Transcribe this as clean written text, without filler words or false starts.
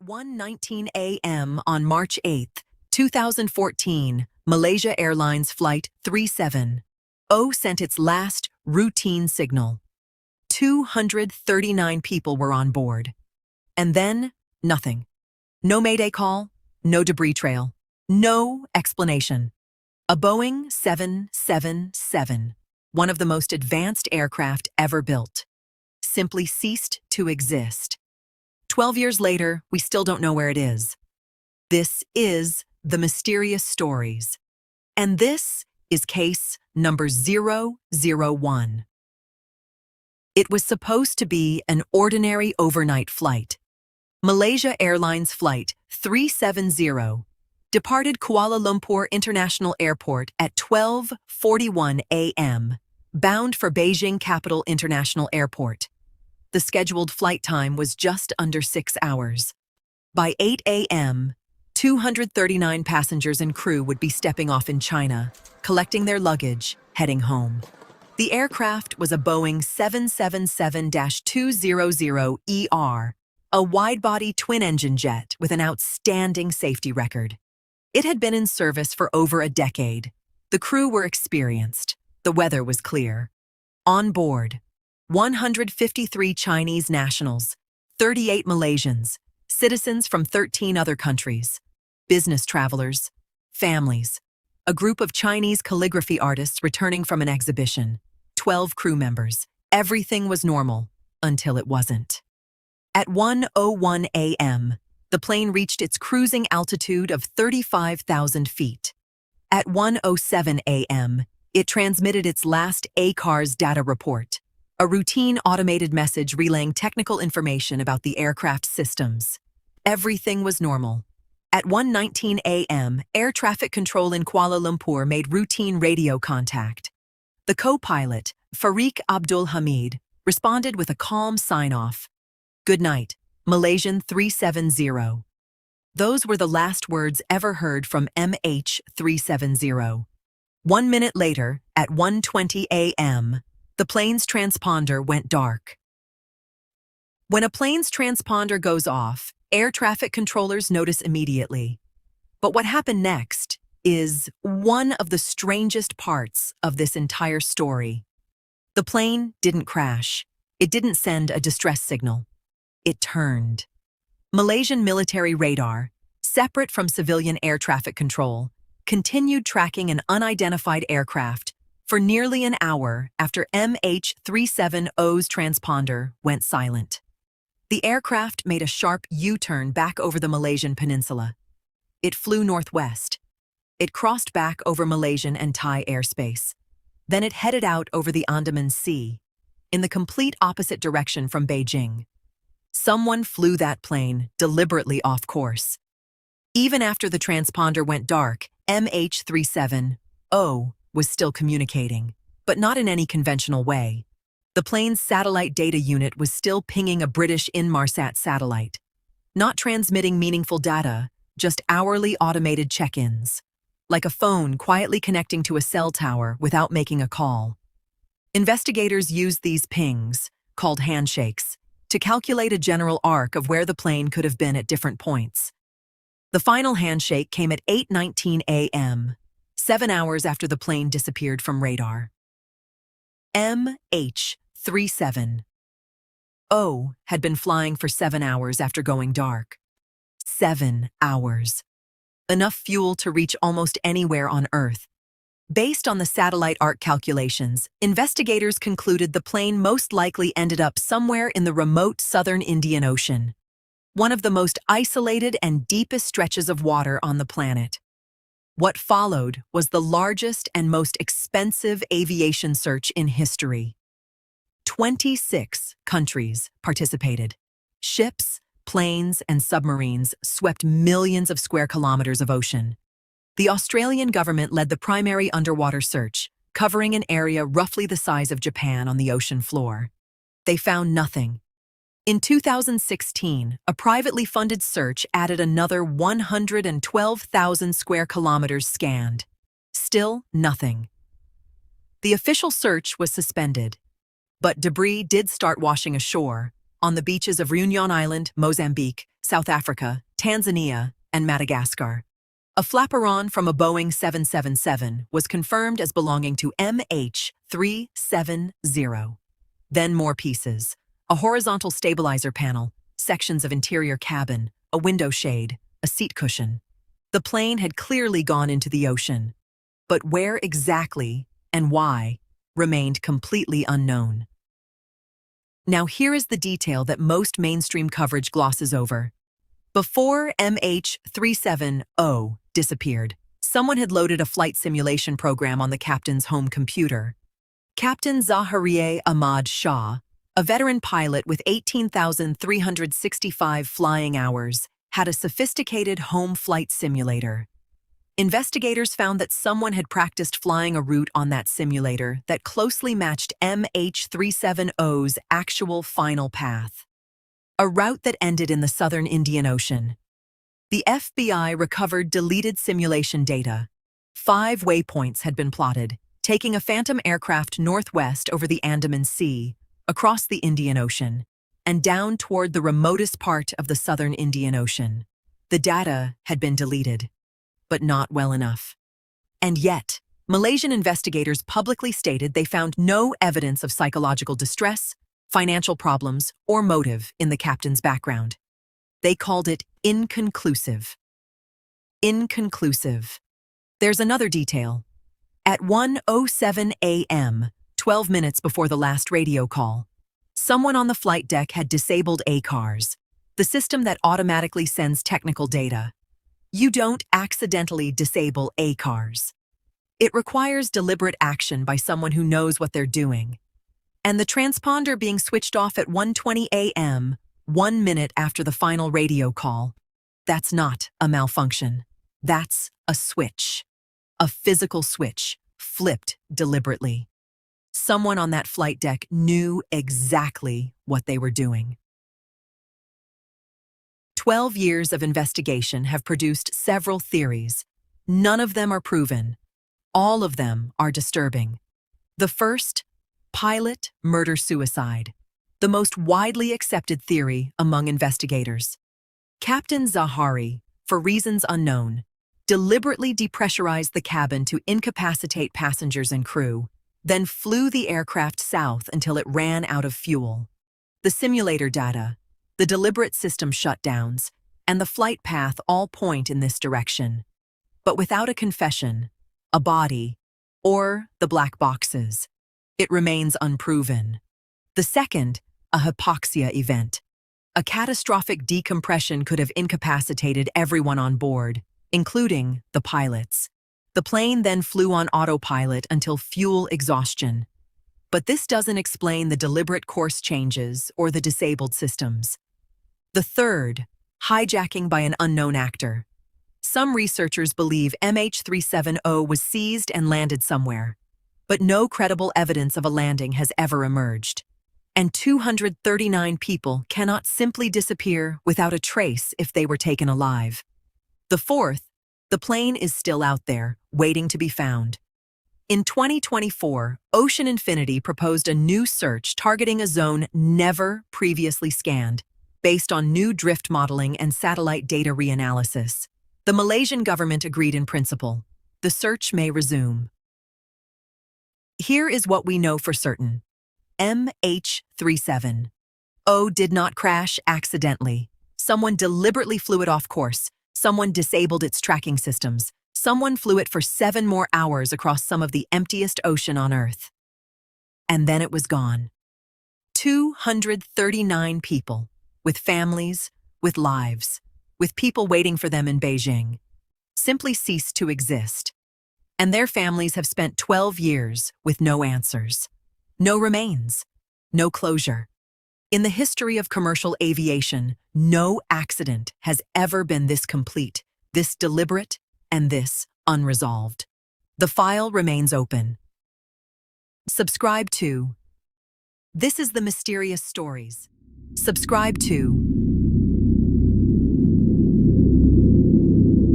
1:19 a.m. on March 8, 2014, Malaysia Airlines Flight 370 sent its last routine signal. 239 people were on board. And then, nothing. No mayday call, no debris trail, no explanation. A Boeing 777, one of the most advanced aircraft ever built, simply ceased to exist. 12 years later, we still don't know where it is. This is The Mysterious Stories. And this is case number 001. It was supposed to be an ordinary overnight flight. Malaysia Airlines Flight 370 departed Kuala Lumpur International Airport at 12:41 a.m., bound for Beijing Capital International Airport. The scheduled flight time was just under 6 hours. By 8 a.m., 239 passengers and crew would be stepping off in China, collecting their luggage, heading home. The aircraft was a Boeing 777-200ER, a wide-body twin-engine jet with an outstanding safety record. It had been in service for over a decade. The crew were experienced. The weather was clear. On board, 153 Chinese nationals, 38 Malaysians, citizens from 13 other countries, business travelers, families, a group of Chinese calligraphy artists returning from an exhibition, 12 crew members. Everything was normal until it wasn't. At 1:01 a.m., the plane reached its cruising altitude of 35,000 feet. At 1:07 a.m., it transmitted its last ACARS data report, a routine automated message relaying technical information about the aircraft systems. Everything was normal. At 1:19 a.m., air traffic control in Kuala Lumpur made routine radio contact. The co-pilot, Fariq Abdul Hamid, responded with a calm sign-off. "Good night, Malaysian 370. Those were the last words ever heard from MH370. 1 minute later, at 1:20 a.m., the plane's transponder went dark. When a plane's transponder goes off, air traffic controllers notice immediately. But what happened next is one of the strangest parts of this entire story. The plane didn't crash. It didn't send a distress signal. It turned. Malaysian military radar, separate from civilian air traffic control, continued tracking an unidentified aircraft for nearly an hour after MH370's transponder went silent. The aircraft made a sharp U-turn back over the Malaysian peninsula. It flew northwest. It crossed back over Malaysian and Thai airspace. Then it headed out over the Andaman Sea, in the complete opposite direction from Beijing. Someone flew that plane deliberately off course. Even after the transponder went dark, MH370 was still communicating, but not in any conventional way. The plane's satellite data unit was still pinging a British Inmarsat satellite, not transmitting meaningful data, just hourly automated check-ins, like a phone quietly connecting to a cell tower without making a call. Investigators used these pings, called handshakes, to calculate a general arc of where the plane could have been at different points. The final handshake came at 8:19 a.m., 7 hours after the plane disappeared from radar. MH370 had been flying for 7 hours after going dark. 7 hours. Enough fuel to reach almost anywhere on Earth. Based on the satellite arc calculations, investigators concluded the plane most likely ended up somewhere in the remote southern Indian Ocean, one of the most isolated and deepest stretches of water on the planet. What followed was the largest and most expensive aviation search in history. 26 countries participated. Ships, planes, and submarines swept millions of square kilometers of ocean. The Australian government led the primary underwater search, covering an area roughly the size of Japan on the ocean floor. They found nothing. In 2016, a privately funded search added another 112,000 square kilometers scanned. Still nothing. The official search was suspended, but debris did start washing ashore on the beaches of Réunion Island, Mozambique, South Africa, Tanzania, and Madagascar. A flaperon from a Boeing 777 was confirmed as belonging to MH370. Then more pieces: a horizontal stabilizer panel, sections of interior cabin, a window shade, a seat cushion. The plane had clearly gone into the ocean, but where exactly and why remained completely unknown. Now here is the detail that most mainstream coverage glosses over. Before MH370 disappeared, someone had loaded a flight simulation program on the captain's home computer. Captain Zaharieh Ahmad Shah, a veteran pilot with 18,365 flying hours, had a sophisticated home flight simulator. Investigators found that someone had practiced flying a route on that simulator that closely matched MH370's actual final path, a route that ended in the southern Indian Ocean. The FBI recovered deleted simulation data. 5 waypoints had been plotted, taking a Phantom aircraft northwest over the Andaman Sea, across the Indian Ocean, and down toward the remotest part of the southern Indian Ocean. The data had been deleted, but not well enough. And yet, Malaysian investigators publicly stated they found no evidence of psychological distress, financial problems, or motive in the captain's background. They called it inconclusive. Inconclusive. There's another detail. At 1:07 a.m., 12 minutes before the last radio call, someone on the flight deck had disabled ACARS, the system that automatically sends technical data. You don't accidentally disable ACARS. It requires deliberate action by someone who knows what they're doing. And the transponder being switched off at 1:20 a.m., 1 minute after the final radio call, that's not a malfunction. That's a switch. A physical switch, flipped deliberately. Someone on that flight deck knew exactly what they were doing. 12 years of investigation have produced several theories. None of them are proven. All of them are disturbing. The first, pilot murder-suicide, the most widely accepted theory among investigators. Captain Zahari, for reasons unknown, deliberately depressurized the cabin to incapacitate passengers and crew, then flew the aircraft south until it ran out of fuel. The simulator data, the deliberate system shutdowns, and the flight path all point in this direction. But without a confession, a body, or the black boxes, it remains unproven. The second, a hypoxia event. A catastrophic decompression could have incapacitated everyone on board, including the pilots. The plane then flew on autopilot until fuel exhaustion. But this doesn't explain the deliberate course changes or the disabled systems. The third, hijacking by an unknown actor. Some researchers believe MH370 was seized and landed somewhere, but no credible evidence of a landing has ever emerged. And 239 people cannot simply disappear without a trace if they were taken alive. The fourth, the plane is still out there, waiting to be found. In 2024, Ocean Infinity proposed a new search targeting a zone never previously scanned, based on new drift modeling and satellite data reanalysis. The Malaysian government agreed in principle. The search may resume. Here is what we know for certain. MH370 did not crash accidentally. Someone deliberately flew it off course. Someone disabled its tracking systems. Someone flew it for 7 more hours across some of the emptiest ocean on Earth. And then it was gone. 239 people, with families, with lives, with people waiting for them in Beijing, simply ceased to exist. And their families have spent 12 years with no answers, no remains, no closure. In the history of commercial aviation, no accident has ever been this complete, this deliberate, and this unresolved. The file remains open. Subscribe to This is the Mysterious Stories. Subscribe to